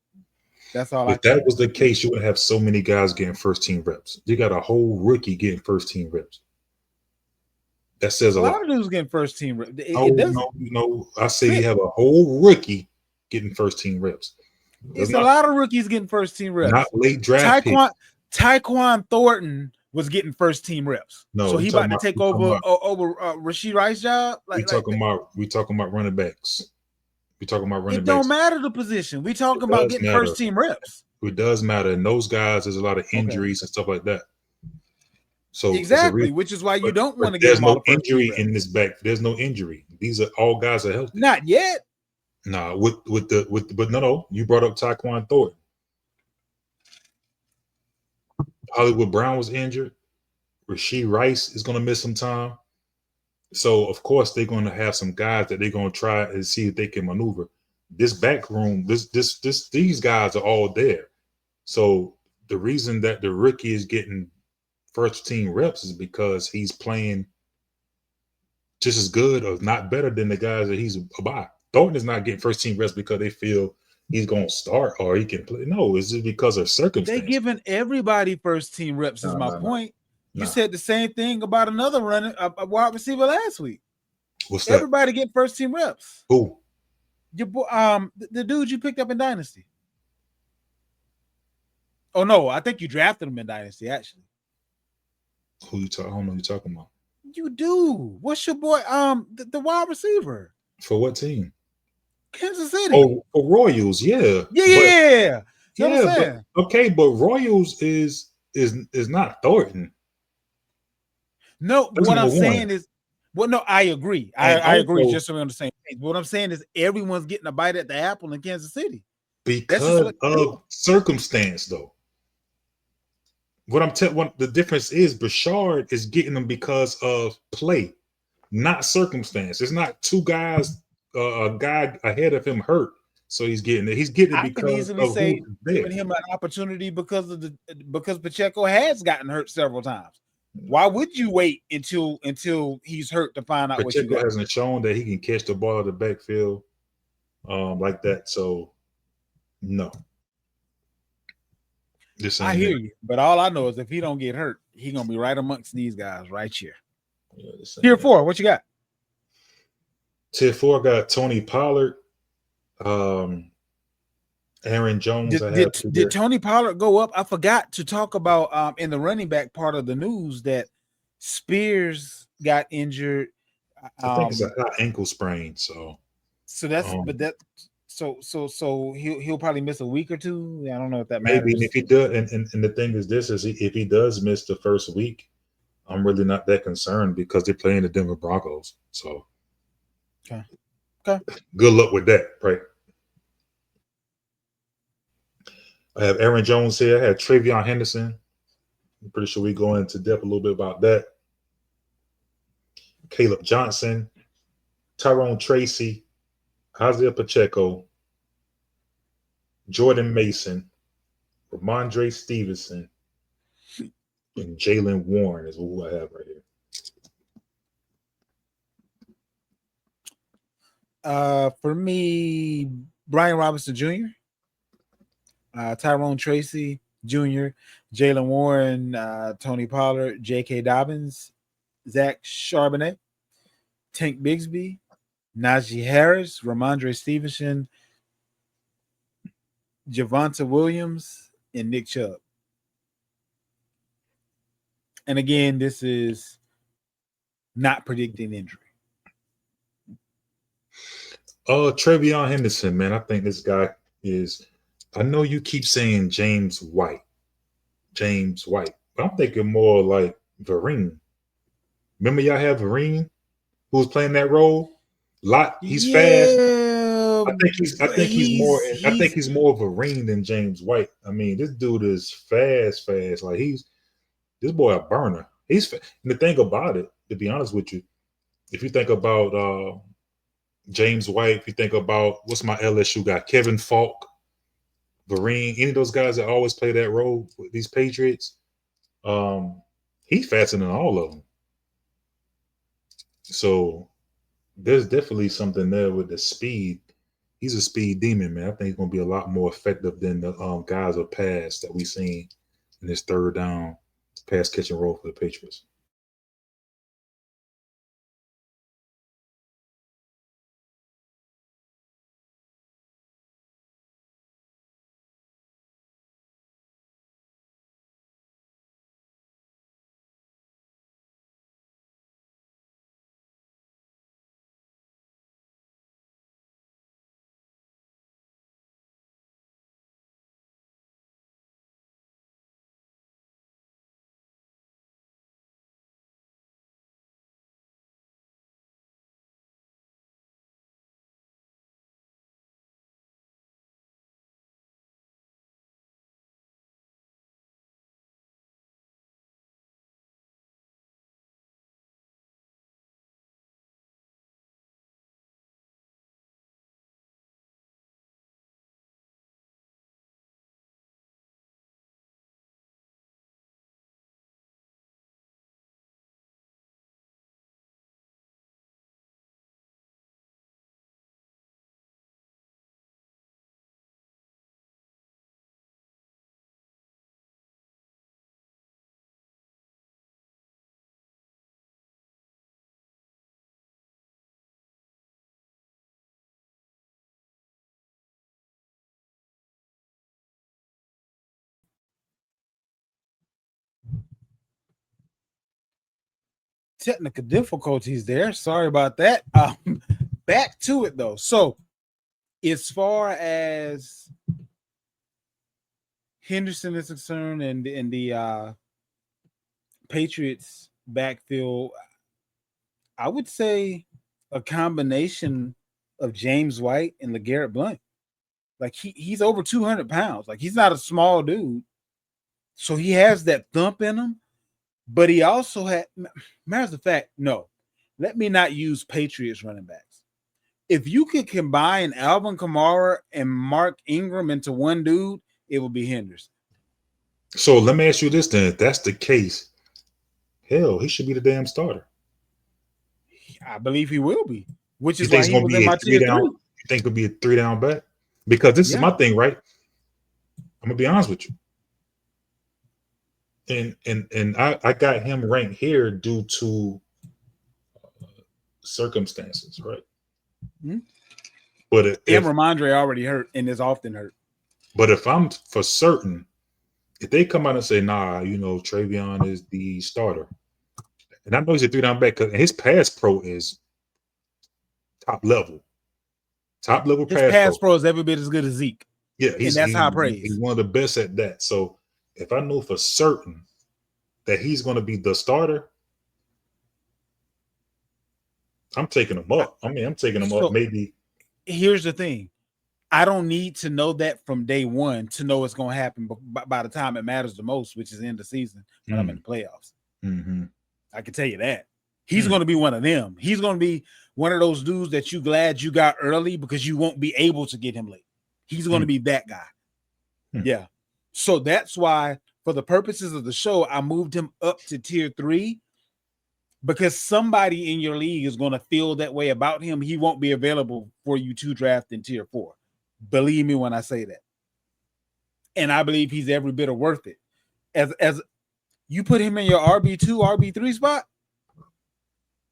Speaker 1: that's all.
Speaker 2: If that was the case, you would have so many guys getting first team reps. You got a whole rookie getting first team reps. That says a lot.
Speaker 1: A lot of dudes getting first team reps.
Speaker 2: No. I say you have a whole rookie getting first team reps.
Speaker 1: It's a lot of rookies getting first team reps.
Speaker 2: Not late draft.
Speaker 1: Tyquan Thornton was getting first team reps.
Speaker 2: No,
Speaker 1: so he about to take over Rashee Rice's job.
Speaker 2: We talking about running backs. We talking about running backs.
Speaker 1: It don't matter the position. We talking about getting first team reps.
Speaker 2: It does matter. And those guys, there's a lot of injuries and stuff like that. So
Speaker 1: exactly, which is why you don't want to get.
Speaker 2: There's no injury in this back. There's no injury. These are all guys are healthy.
Speaker 1: Not yet.
Speaker 2: Nah, but no. You brought up Tyquan Thornton. Hollywood Brown was injured. Rashee Rice is going to miss some time. So, of course, they're going to have some guys that they're going to try and see if they can maneuver. This back room, these guys are all there. So, the reason that the rookie is getting first team reps is because he's playing just as good or not better than the guys that he's about. Thornton is not getting first team reps because they feel he's going to start or he can play. No, it's just because of circumstances.
Speaker 1: They're giving everybody first team reps is my point. You said the same thing about another a wide receiver last week.
Speaker 2: What's that?
Speaker 1: Everybody get first team reps.
Speaker 2: Who?
Speaker 1: Your boy, the dude you picked up in Dynasty. Oh no, I think you drafted him in Dynasty actually.
Speaker 2: Who you talking? I don't know who you talking about.
Speaker 1: You do. What's your boy? The wide receiver.
Speaker 2: For what team?
Speaker 1: Kansas City.
Speaker 2: Oh, for Royals, yeah.
Speaker 1: Yeah.
Speaker 2: But Royals is not Thornton.
Speaker 1: No,
Speaker 2: that's
Speaker 1: what I'm saying is, no, I agree. I agree. Just so we're on the same page. What I'm saying is, everyone's getting a bite at the apple in Kansas City
Speaker 2: because of circumstance, though. The difference is Brashard is getting them because of play, not circumstance. It's not two guys, a guy ahead of him hurt, so he's getting it. He's getting it because
Speaker 1: I can easily say giving him an opportunity because Pacheco has gotten hurt several times. Why would you wait until he's hurt to find out what you got?
Speaker 2: Pacheco hasn't shown that he can catch the ball at the backfield like that. So no.
Speaker 1: I hear you, but all I know is if he don't get hurt, he's gonna be right amongst these guys right here.
Speaker 2: Yeah,
Speaker 1: Tier 4, what you got?
Speaker 2: Tier 4 got Tony Pollard, Aaron Jones. I have
Speaker 1: Did Tony Pollard go up? I forgot to talk about in the running back part of the news that Spears got injured.
Speaker 2: I think it's a high ankle sprain. So
Speaker 1: that's so he'll probably miss a week or two. I don't know if that
Speaker 2: maybe,
Speaker 1: matters.
Speaker 2: and if he does, and the thing is this is if he does miss the first week, I'm really not that concerned because they're playing the Denver Broncos. So
Speaker 1: Okay.
Speaker 2: Good luck with that, right? I have Aaron Jones here. I have Travion Henderson. I'm pretty sure we go into depth a little bit about that. Caleb Johnson, Tyrone Tracy, Isaiah Pacheco, Jordan Mason, Ramondre Stevenson, and Jalen Warren is who I have right
Speaker 1: here. For me, Brian Robinson Jr., Tyrone Tracy Jr., Jalen Warren, Tony Pollard, J.K. Dobbins, Zach Charbonnet, Tank Bigsby, Najee Harris, Ramondre Stevenson, Javonte Williams, and Nick Chubb. And again, this is not predicting injury.
Speaker 2: Travion Henderson, man. I think this guy is. I know you keep saying James White, but I'm thinking more like Vereen. Remember y'all have Vereen, who was playing that role? He's fast. I think he's more of a Vereen than James White. I mean, this dude is fast. Like this boy a burner. And the thing about it, to be honest with you, if you think about James White, if you think about what's my LSU guy, Kevin Falk, Vereen, any of those guys that always play that role with these Patriots, he's faster than all of them. So there's definitely something there with the speed. He's a speed demon, man. I think he's going to be a lot more effective than the guys of past that we've seen in this third down pass catching role for the Patriots.
Speaker 1: Technical difficulties there. Sorry about that. Back to it though. So, as far as Henderson is concerned, and the Patriots backfield, I would say a combination of James White and LeGarrette Blount. Like he's over 200 pounds. Like he's not a small dude, so he has that thump in him. But he also had, matters of fact, no, let me not use Patriots running backs. If you could combine Alvin Kamara and Mark Ingram into one dude, it would be Henderson.
Speaker 2: So let me ask you this then. If that's the case, hell, he should be the damn starter.
Speaker 1: I believe he will be, which is why he was in my tier 3.
Speaker 2: You think it'll be a 3-down back? Because this is my thing, right? I'm going to be honest with you. And I got him ranked here due to circumstances, right?
Speaker 1: Hmm?
Speaker 2: But
Speaker 1: And Ramondre already hurt and is often hurt.
Speaker 2: But if I'm for certain, if they come out and say, nah, Travion is the starter, and I know he's a 3-down back, because his pass pro is top level
Speaker 1: His
Speaker 2: pass
Speaker 1: pass
Speaker 2: pro.
Speaker 1: pro is every bit as good as Zeke.
Speaker 2: Yeah,
Speaker 1: and that's high praise.
Speaker 2: He's one of the best at that. So if I know for certain that he's going to be the starter, I'm taking him up. I'm taking him up. Maybe.
Speaker 1: Here's the thing. I don't need to know that from day one to know it's going to happen by the time it matters the most, which is in the season when I'm in the playoffs.
Speaker 2: Mm-hmm.
Speaker 1: I can tell you that. He's going to be one of them. He's going to be one of those dudes that you glad you got early because you won't be able to get him late. He's going to be that guy. Yeah. So that's why, for the purposes of the show, I moved him up to tier 3, because somebody in your league is going to feel that way about him. He won't be available for you to draft in tier 4. Believe me when I say that. And I believe he's every bit of worth it. As you put him in your RB2, RB3 spot,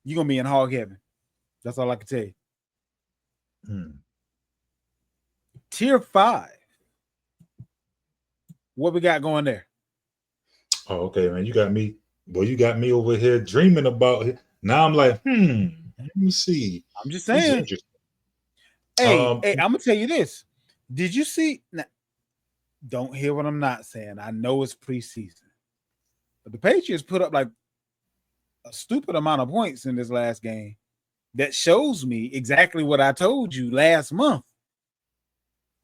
Speaker 1: you're going to be in hog heaven. That's all I can tell you. Tier 5. What we got going there?
Speaker 2: Oh, okay, man. You got me. Boy, you got me over here dreaming about it. Now I'm like, let me see.
Speaker 1: I'm just saying. Hey, I'm going to tell you this. Did you see? Now, don't hear what I'm not saying. I know it's preseason. But the Patriots put up like a stupid amount of points in this last game. That shows me exactly what I told you last month.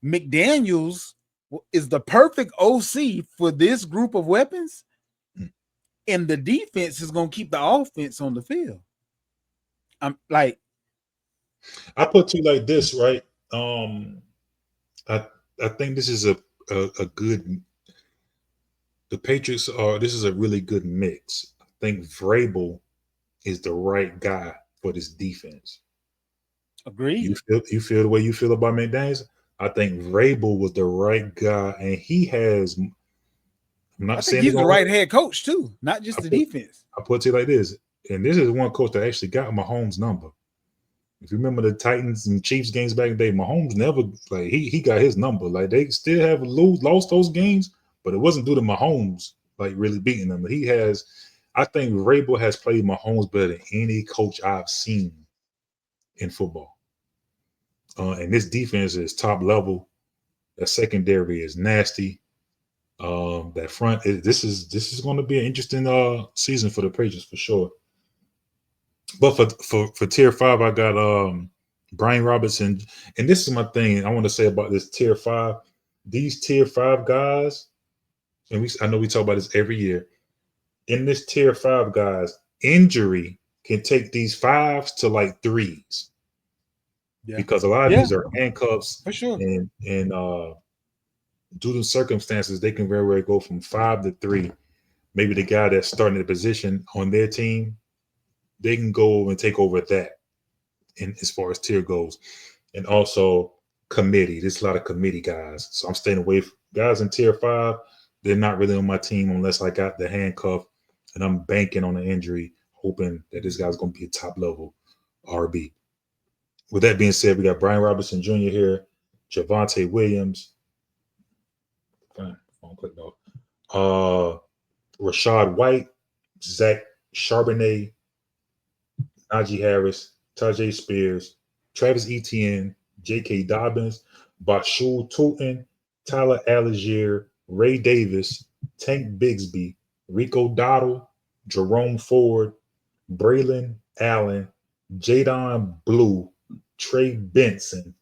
Speaker 1: McDaniels is the perfect OC for this group of weapons, and the defense is going to keep the offense on the field. I'm like,
Speaker 2: I put you like this, right? I think this is a good. The Patriots are. This is a really good mix. I think Vrabel is the right guy for this defense.
Speaker 1: Agreed.
Speaker 2: You feel the way you feel about McDaniels? I think Vrabel was the right guy, and he has. I'm not saying
Speaker 1: he's the right head coach too, not just the defense.
Speaker 2: I put it like this, and this is one coach that actually got Mahomes' number. If you remember the Titans and Chiefs games back in the day, Mahomes never he got his number. Like they still have lost those games, but it wasn't due to Mahomes really beating them. He has. I think Vrabel has played Mahomes better than any coach I've seen in football. And this defense is top level. That secondary is nasty. That front, this is going to be an interesting season for the Patriots for sure. But for tier 5, I got Brian Robinson, and this is my thing I want to say about this tier 5. These tier 5 guys, and I know we talk about this every year. In this tier 5 guys, injury can take these 5s to like 3s. Yeah. Because a lot of these are handcuffs
Speaker 1: for sure,
Speaker 2: and due to circumstances, they can very well go from 5 to 3. Maybe the guy that's starting the position on their team, they can go and take over that. And as far as tier goes, and also committee, there's a lot of committee guys. So I'm staying away from guys in tier 5. They're not really on my team unless I got the handcuff and I'm banking on an injury, hoping that this guy's going to be a top level RB. With that being said, we got Brian Robinson Jr. here, Javonte Williams. Fine, phone clicked off. Rashad White, Zach Charbonnet, Najee Harris, Tajay Spears, Travis Etienne, J.K. Dobbins, Bashul Tootin, Tyler Algier, Ray Davis, Tank Bigsby, Rico Dowdle, Jerome Ford, Braylon Allen, Jadon Blue, Trey Benson,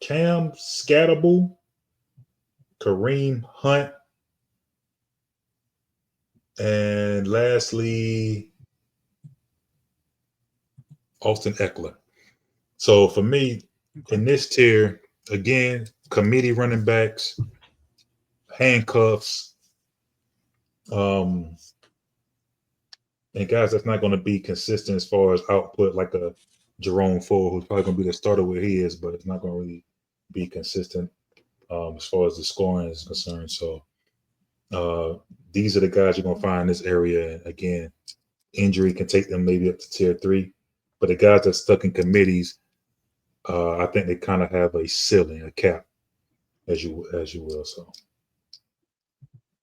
Speaker 2: Cam Scatterbull, Kareem Hunt, and lastly, Austin Eckler. So for me, in this tier, again, committee running backs, handcuffs, and guys that's not going to be consistent as far as output, like a Jerome Ford, who's probably going to be the starter where he is, but it's not going to really be consistent as far as the scoring is concerned. So these are the guys you're going to find in this area. Again, injury can take them maybe up to tier 3. But the guys that stuck in committees, I think they kind of have a ceiling, a cap, as you will. So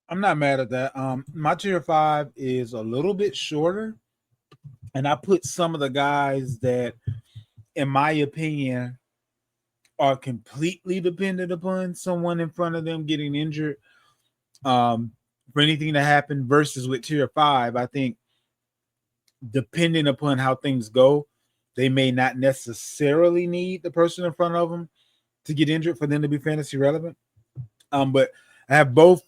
Speaker 1: I'm not mad at that. My tier 5 is a little bit shorter, and I put some of the guys that, in my opinion, are completely dependent upon someone in front of them getting injured for anything to happen, versus with tier 5, I think depending upon how things go, they may not necessarily need the person in front of them to get injured for them to be fantasy relevant. But I have both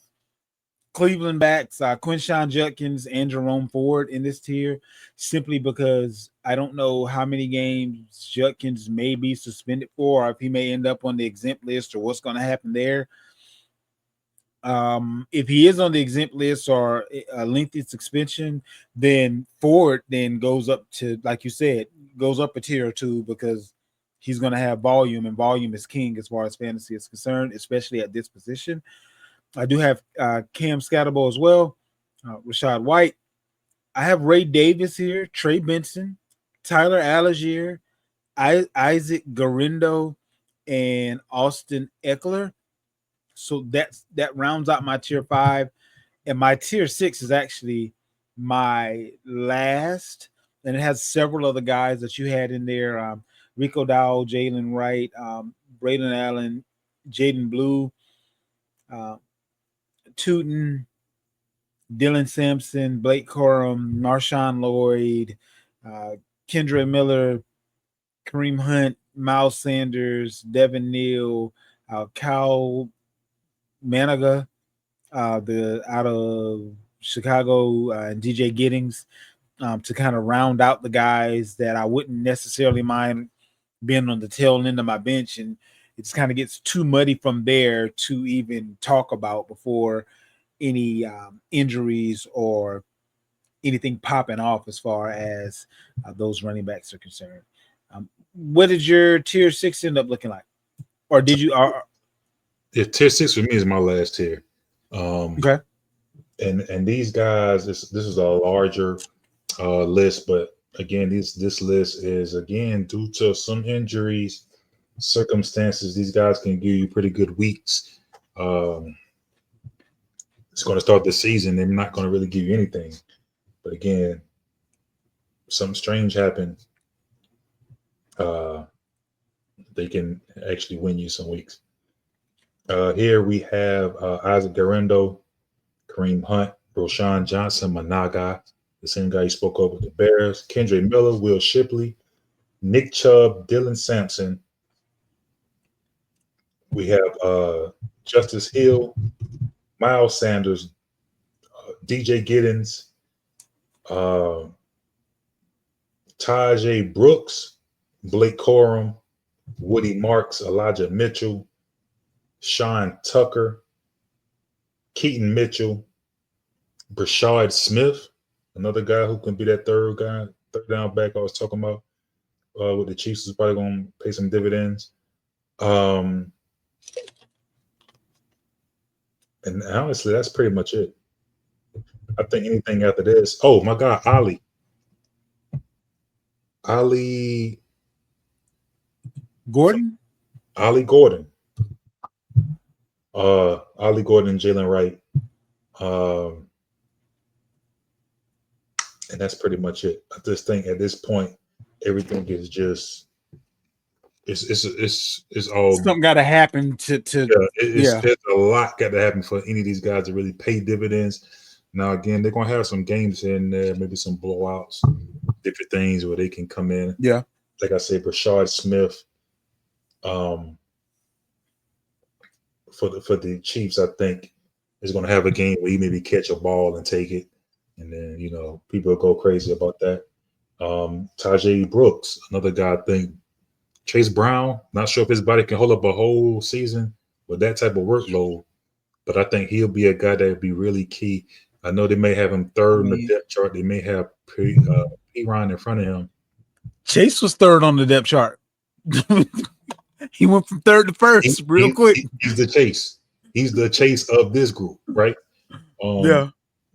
Speaker 1: Cleveland backs, Quinshon Judkins and Jerome Ford in this tier, simply because I don't know how many games Judkins may be suspended for, or if he may end up on the exempt list, or what's going to happen there. If he is on the exempt list or a lengthy suspension, then Ford then goes up to, like you said, goes up a tier or two, because he's going to have volume, and volume is king as far as fantasy is concerned, especially at this position. I do have Cam Scatterbo as well, Rashad White. I have Ray Davis here, Trey Benson, Tyler Algier, Isaac Garindo, and Austin Eckler. So that rounds out my tier 5, and my tier 6 is actually my last, and it has several other guys that you had in there: Rico Dowell, Jalen Wright, Braden Allen, Jaden Blue, Tootin, Dylan Sampson, Blake Corum, Marshawn Lloyd, Kendra Miller, Kareem Hunt, Miles Sanders, Devin Neal, Cal Managa, the out of Chicago, and DJ Giddings, to kind of round out the guys that I wouldn't necessarily mind being on the tail end of my bench, and it just kind of gets too muddy from there to even talk about before any injuries or anything popping off as far as those running backs are concerned. What did your tier 6 end up looking like? Or did you?
Speaker 2: Yeah, tier 6 for me is my last tier.
Speaker 1: Okay.
Speaker 2: And these guys, this is a larger list, but again, this list is again due to some injuries, circumstances. These guys can give you pretty good weeks. It's going to start the season. They're not going to really give you anything, but again, something strange happened. They can actually win you some weeks. Here we have Isaac Garindo, Kareem Hunt, Roshan Johnson, Managa, the same guy you spoke of with the Bears, Kendre Miller, Will Shipley, Nick Chubb, Dylan Sampson. We have Justice Hill, Miles Sanders, DJ Giddens, Tajay Brooks, Blake Corum, Woody Marks, Elijah Mitchell, Sean Tucker, Keaton Mitchell, Brashard Smith, another guy who can be that third down back I was talking about with the Chiefs, is probably going to pay some dividends. And honestly, that's pretty much it. I think anything after this. Oh my God, Ali
Speaker 1: Gordon.
Speaker 2: Ali Gordon, and Jalen Wright, and that's pretty much it. I just think at this point, everything is just it's all
Speaker 1: Something got to happen to
Speaker 2: There's a lot got to happen for any of these guys to really pay dividends. Now again, they're gonna have some games in there, maybe some blowouts, different things where they can come in.
Speaker 1: Yeah,
Speaker 2: like I said, Brashard Smith. For the Chiefs, I think is going to have a game where he maybe catch a ball and take it, and then people go crazy about that. Tajay Brooks, another guy. I think Chase Brown. Not sure if his body can hold up a whole season with that type of workload, but I think he'll be a guy that would be really key. I know they may have him third in the depth chart. They may have P-Ron in front of him.
Speaker 1: Chase was third on the depth chart. He went from third to first real quick.
Speaker 2: He's the Chase. He's the Chase of this group, right?
Speaker 1: Yeah.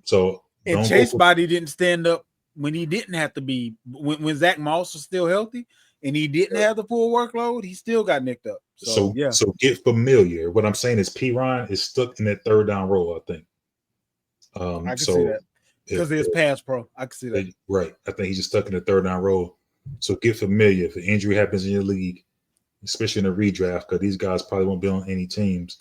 Speaker 2: So
Speaker 1: and Chase body didn't stand up when he didn't have to be when Zach Moss was still healthy and he didn't have the full workload, he still got nicked up. So yeah.
Speaker 2: So get familiar. What I'm saying is Perine is stuck in that third down role, I think.
Speaker 1: I can see that. Because it's pass pro. I can see that.
Speaker 2: Right. I think he's just stuck in the third down role. So get familiar. If an injury happens in your league, especially in a redraft, because these guys probably won't be on any teams.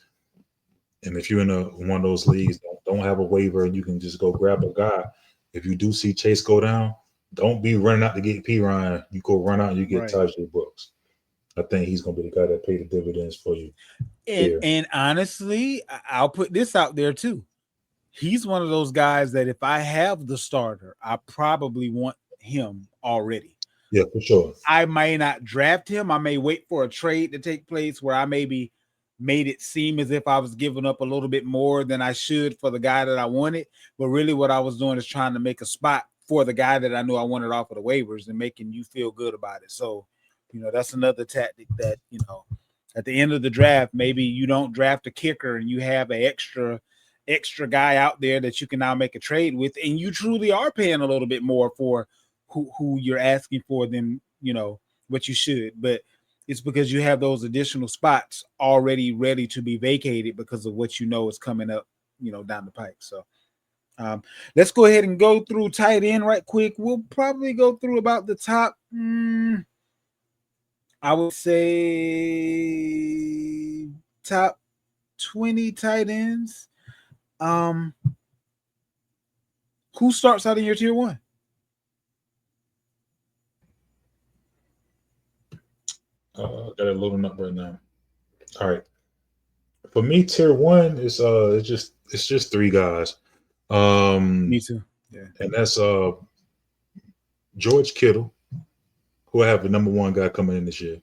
Speaker 2: And if you're in one of those leagues, don't have a waiver and you can just go grab a guy. If you do see Chase go down, don't be running out to get Perine. You go run out and you get Tajay Brooks. I think he's going to be the guy that pay the dividends for you.
Speaker 1: And honestly, I'll put this out there too. He's one of those guys that if I have the starter, I probably want him already.
Speaker 2: Yeah, for sure.
Speaker 1: I may not draft him. I may wait for a trade to take place where I maybe made it seem as if I was giving up a little bit more than I should for the guy that I wanted. But really what I was doing is trying to make a spot for the guy that I knew I wanted off of the waivers and making you feel good about it. So, that's another tactic that, at the end of the draft, maybe you don't draft a kicker and you have an extra guy out there that you can now make a trade with, and you truly are paying a little bit more for who you're asking for than what you should, but it's because you have those additional spots already ready to be vacated because of what is coming up down the pike. So let's go ahead and go through tight end right quick. We'll probably go through about the top I would say top 20 tight ends. Who starts out in your tier one?
Speaker 2: Got it loading up right now. All right. For me, tier one is it's just three guys.
Speaker 1: Me too. Yeah.
Speaker 2: And that's George Kittle, who I have the number one guy coming in this year.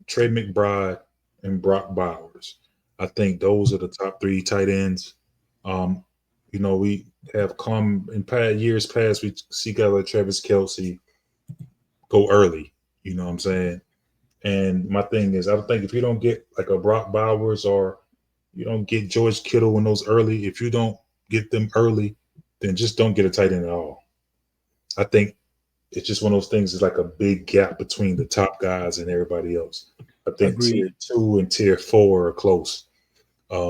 Speaker 2: Trey McBride and Brock Bowers. I think those are the top three tight ends. We have come in years past, we see guys like Travis Kelce go early. You know what I'm saying? And my thing is, I think if you don't get like a Brock Bowers or you don't get George Kittle in those early, if you don't get them early, then just don't get a tight end at all. I think it's just one of those things. It's like a big gap between the top guys and everybody else. I think tier 2 and tier 4 are close.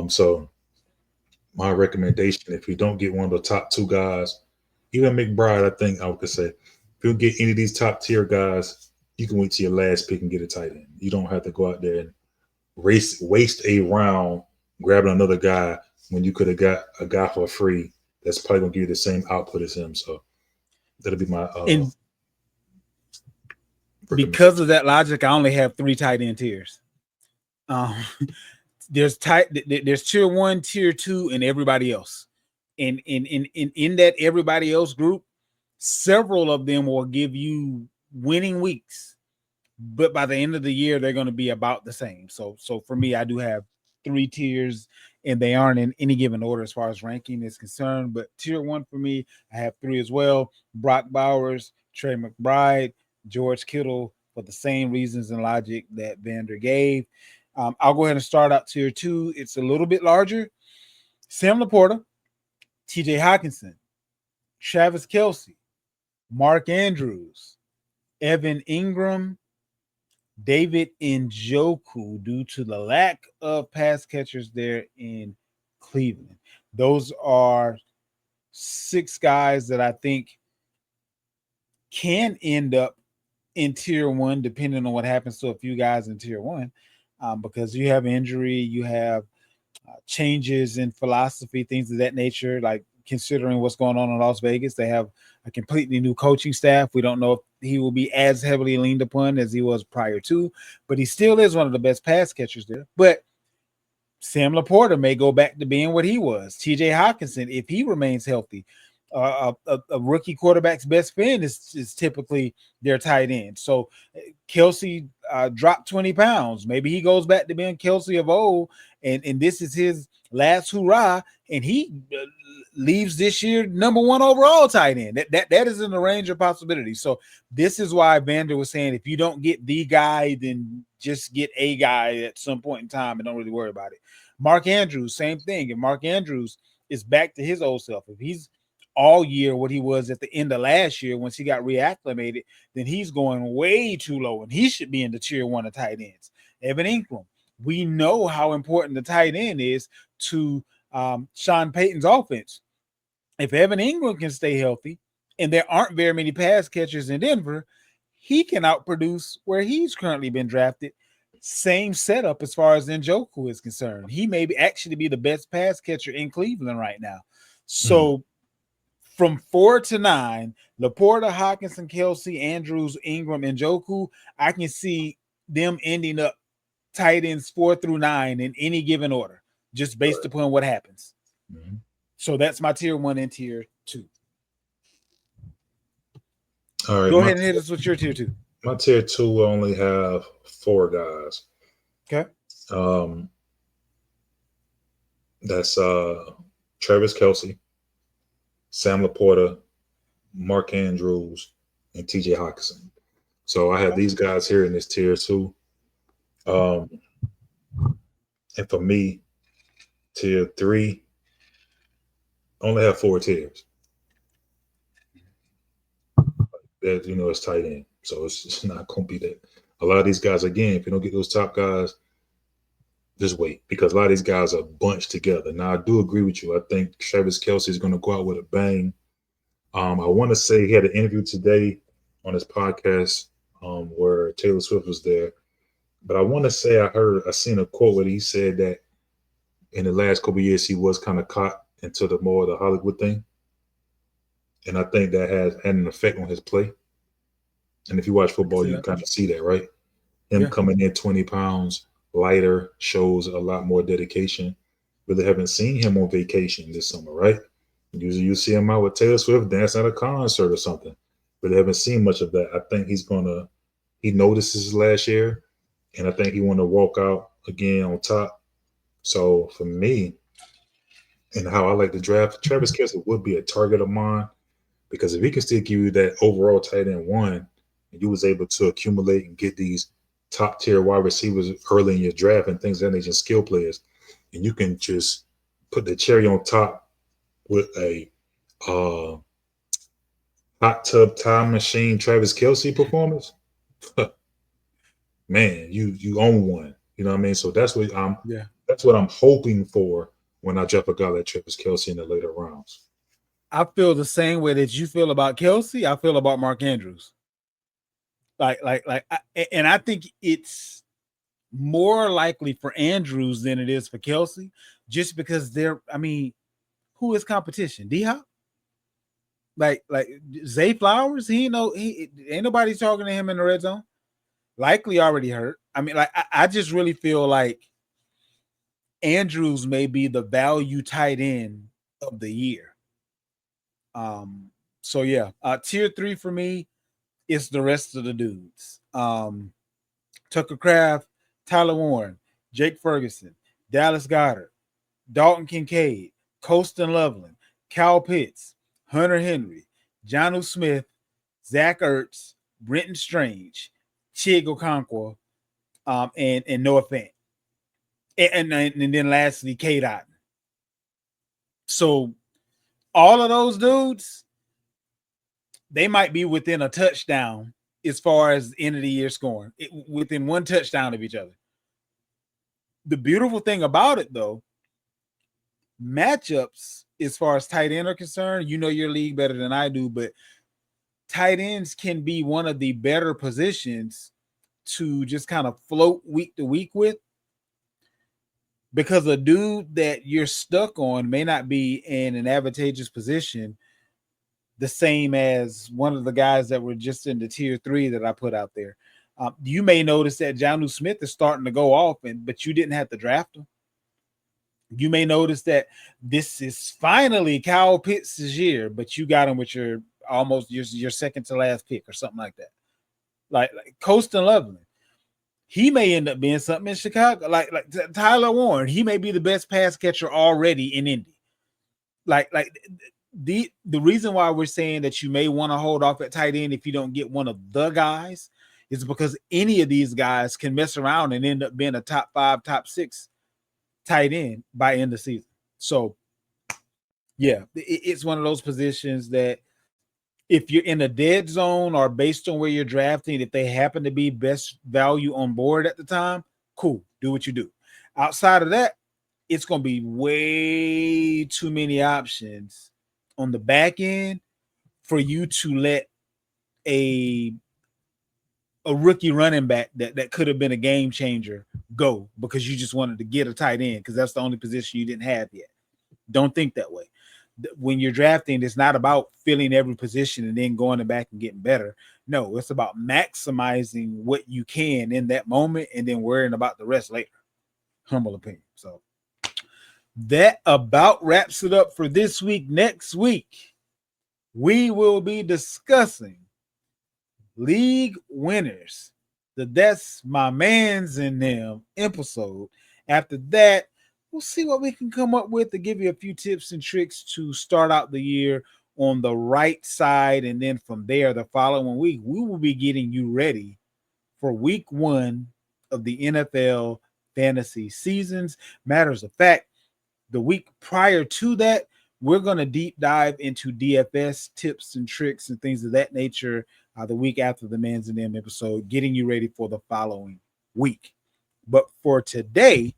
Speaker 2: So my recommendation, if you don't get one of the top two guys, even McBride, I think I would say, if you don't get any of these top tier guys, you can wait till your last pick and get a tight end. You don't have to go out there and waste a round grabbing another guy when you could have got a guy for free that's probably going to give you the same output as him. So that'll be my
Speaker 1: because of that logic, I only have 3 tight end tiers. There's tier 1, tier 2, and everybody else. And in that everybody else group, several of them will give you winning weeks, but by the end of the year, they're going to be about the same. So for me, I do have 3 tiers, and they aren't in any given order as far as ranking is concerned. But tier 1 for me, I have 3 as well: Brock Bowers, Trey McBride, George Kittle, for the same reasons and logic that Vander gave. I'll go ahead and start out tier 2. It's a little bit larger. Sam Laporta, TJ Hockenson, Travis Kelce, Mark Andrews, Evan Ingram, David Njoku, due to the lack of pass catchers there in Cleveland. Those are 6 guys that I think can end up in tier 1, depending on what happens to a few guys in tier 1, because you have injury, you have changes in philosophy, things of that nature, like considering what's going on in Las Vegas. They have a completely new coaching staff. We don't know if he will be as heavily leaned upon as he was prior to, but he still is one of the best pass catchers there. But Sam Laporta may go back to being what he was. TJ Hockenson, if he remains healthy, a rookie quarterback's best friend is typically their tight end. So Kelce dropped 20 pounds. Maybe he goes back to being Kelce of old, and this is his last hurrah, and he leaves this year number 1 overall tight end. That is in the range of possibilities. So this is why Vander was saying, if you don't get the guy, then just get a guy at some point in time and don't really worry about it. Mark Andrews, same thing. If Mark Andrews is back to his old self, if he's all year what he was at the end of last year once he got reacclimated, then he's going way too low, and he should be in the tier 1 of tight ends. Evan Ingram, we know how important the tight end is to Sean Payton's offense. If Evan Ingram can stay healthy, and there aren't very many pass catchers in Denver, he can outproduce where he's currently been drafted. Same setup as far as Njoku is concerned. He may actually be the best pass catcher in Cleveland right now. So from 4 to 9, Laporta, Hockenson, Kelce, Andrews, Ingram, and Njoku, I can see them ending up tight ends 4 through 9 in any given order, just based upon what happens. So that's my tier 1 and tier 2.
Speaker 2: All right.
Speaker 1: Go ahead and hit us with your tier 2.
Speaker 2: My tier 2 will only have 4 guys.
Speaker 1: Okay.
Speaker 2: That's Travis Kelce, Sam Laporta, Mark Andrews, and TJ Hockenson. So I have these guys here in this tier 2. And for me, tier 3, I only have 4 tiers. That, it's tight end. So it's not going to be that. A lot of these guys, again, if you don't get those top guys, just wait, because a lot of these guys are bunched together. Now, I do agree with you. I think Travis Kelce is going to go out with a bang. I want to say he had an interview today on his podcast where Taylor Swift was there. But I want to say I seen a quote where he said that in the last couple of years, he was kind of caught into the more of the Hollywood thing. And I think that has had an effect on his play. And if you watch football, you kind of see that, right? Him coming in 20 pounds lighter shows a lot more dedication. Really haven't seen him on vacation this summer, right? Usually you see him out with Taylor Swift dancing at a concert or something. Really haven't seen much of that. I think he notices last year, and I think he want to walk out again on top. So for me, and how I like to draft, Travis Kelce would be a target of mine, because if he can still give you that overall tight end 1, and you was able to accumulate and get these top tier wide receivers early in your draft and things that nature, skill players, and you can just put the cherry on top with a hot tub time machine Travis Kelce performance, man, you own one. You know what I mean? So that's what I'm hoping for when I draft a guy like Travis Kelce in the later rounds.
Speaker 1: I feel the same way that you feel about Kelce. I feel about Mark Andrews. And I think it's more likely for Andrews than it is for Kelce, just because who is competition? D-Hop? Like Zay Flowers? Ain't nobody talking to him in the red zone. Likely already hurt. I just really feel like Andrews may be the value tight end of the year. So yeah, tier 3 for me is the rest of the dudes. Tucker Kraft, Tyler Warren, Jake Ferguson, Dallas Goedert, Dalton Kincaid, Colston Loveland, Kyle Pitts, Hunter Henry, Jonnu Smith, Zach Ertz, Brenton Strange, Chig Okonkwo, and Noah Fant. And then lastly, Cade Otton. So all of those dudes, they might be within a touchdown as far as end of the year scoring, within 1 touchdown of each other. The beautiful thing about it, though, matchups as far as tight end are concerned, you know your league better than I do, but tight ends can be one of the better positions to just kind of float week to week with, because a dude that you're stuck on may not be in an advantageous position the same as one of the guys that were just in the tier 3 that I put out there. You may notice that Jonnu Smith is starting to go off, but you didn't have to draft him. You may notice that this is finally Kyle Pitts' year, but you got him with your second to last pick or something like that. Like Colston Loveland, he may end up being something in Chicago. Like Tyler Warren, he may be the best pass catcher already in Indy. The reason why we're saying that you may want to hold off at tight end if you don't get one of the guys is because any of these guys can mess around and end up being a top 5, top 6 tight end by end of season. So Yeah, it's one of those positions that if you're in a dead zone or based on where you're drafting, if they happen to be best value on board at the time, cool, do what you do. Outside of that, it's going to be way too many options on the back end for you to let a rookie running back that could have been a game changer go because you just wanted to get a tight end because that's the only position you didn't have yet. Don't think that way. When you're drafting, it's not about filling every position and then going back and getting better. No, it's about maximizing what you can in that moment and then worrying about the rest later. Humble opinion. So that about wraps it up for this week. Next week, we will be discussing league winners. That's my man's in them episode. After that, we'll see what we can come up with to give you a few tips and tricks to start out the year on the right side. And then from there, the following week, we will be getting you ready for week 1 of the NFL fantasy seasons. Matters of fact, the week prior to that, we're going to deep dive into DFS tips and tricks and things of that nature the week after the Man's and Them episode, getting you ready for the following week. But for today,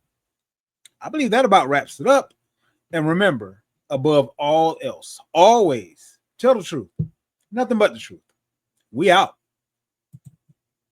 Speaker 1: I believe that about wraps it up. And remember, above all else, always tell the truth, nothing but the truth. We out.